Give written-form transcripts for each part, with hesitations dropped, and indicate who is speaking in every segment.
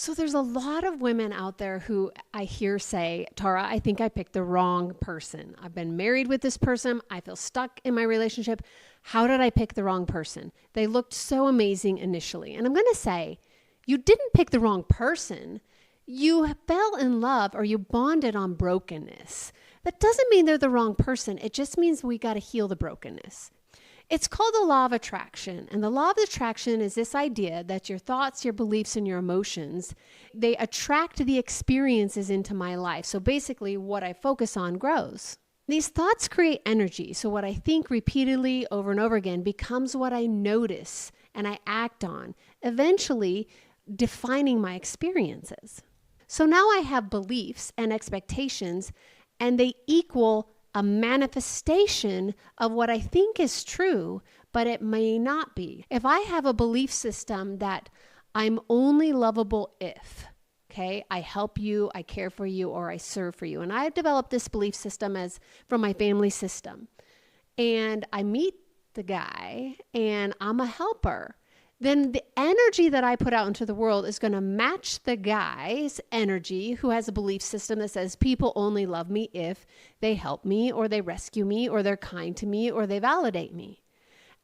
Speaker 1: So there's a lot of women out there who I hear say, Tara, I think I picked the wrong person. I've been married with this person. I feel stuck in my relationship. How did I pick the wrong person? They looked so amazing initially. And I'm going to say, you didn't pick the wrong person. You fell in love or you bonded on brokenness. That doesn't mean they're the wrong person. It just means we got to heal the brokenness. It's called the law of attraction. And the law of attraction is this idea that your thoughts, your beliefs, and your emotions, they attract the experiences into my life. So basically, what I focus on grows. These thoughts create energy. So what I think repeatedly over and over again becomes what I notice and I act on, eventually defining my experiences. So now I have beliefs and expectations, and they equal a manifestation of what I think is true, but it may not be. If I have a belief system that I'm only lovable if, okay, I help you, I care for you, or I serve for you. And I've developed this belief system as from my family system. And I meet the guy and I'm a helper. Then the energy that I put out into the world is going to match the guy's energy who has a belief system that says people only love me if they help me or they rescue me or they're kind to me or they validate me.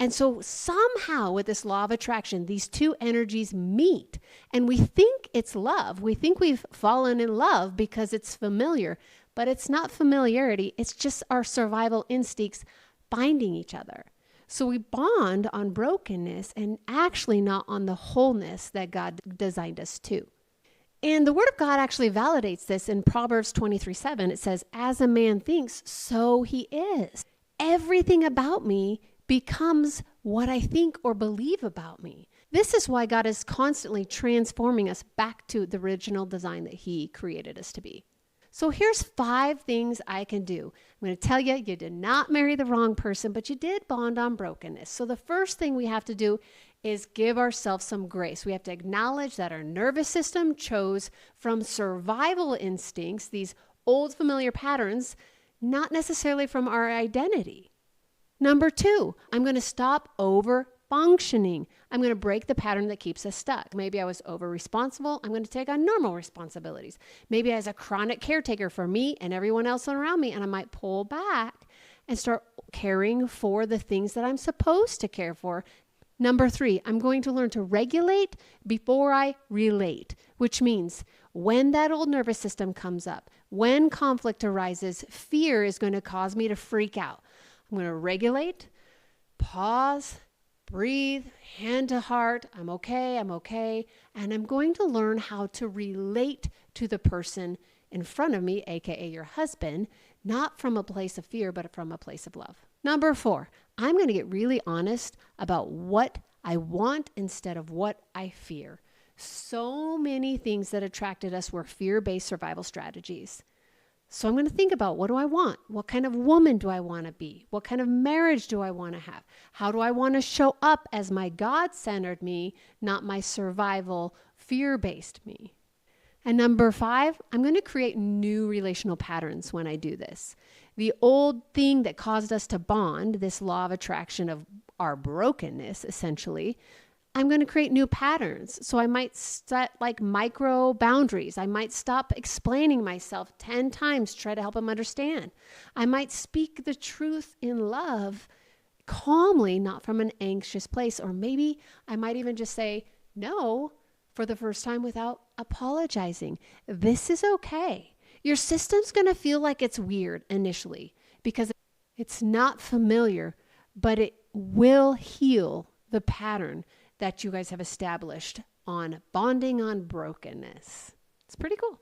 Speaker 1: And so somehow with this law of attraction, these two energies meet and we think it's love. We think we've fallen in love because it's familiar, but it's not familiarity. It's just our survival instincts binding each other. So we bond on brokenness and actually not on the wholeness that God designed us to. And the Word of God actually validates this in Proverbs 23:7. It says, as a man thinks, so he is. Everything about me becomes what I think or believe about me. This is why God is constantly transforming us back to the original design that he created us to be. So here's 5 things I can do. I'm going to tell you, you did not marry the wrong person, but you did bond on brokenness. So the first thing we have to do is give ourselves some grace. We have to acknowledge that our nervous system chose from survival instincts, these old familiar patterns, not necessarily from our identity. Number 2, I'm going to stop over-functioning. I'm going to break the pattern that keeps us stuck. Maybe I was over-responsible. I'm going to take on normal responsibilities. Maybe I was a chronic caretaker for me and everyone else around me, and I might pull back and start caring for the things that I'm supposed to care for. Number 3, I'm going to learn to regulate before I relate, which means when that old nervous system comes up, when conflict arises, fear is going to cause me to freak out. I'm going to regulate, pause, breathe, hand to heart. I'm okay. And I'm going to learn how to relate to the person in front of me, aka your husband, not from a place of fear, but from a place of love. Number 4, I'm going to get really honest about what I want instead of what I fear. So many things that attracted us were fear-based survival strategies. So I'm going to think about, what do I want? What kind of woman do I want to be? What kind of marriage do I want to have? How do I want to show up as my God-centered me, not my survival, fear-based me? And number 5, I'm going to create new relational patterns when I do this. The old thing that caused us to bond, this law of attraction of our brokenness, essentially, I'm going to create new patterns. So I might set like micro boundaries. I might stop explaining myself 10 times, try to help him understand. I might speak the truth in love calmly, not from an anxious place. Or maybe I might even just say no for the first time without apologizing. This is okay. Your system's going to feel like it's weird initially because it's not familiar, but it will heal the pattern that you guys have established on bonding on brokenness. It's pretty cool.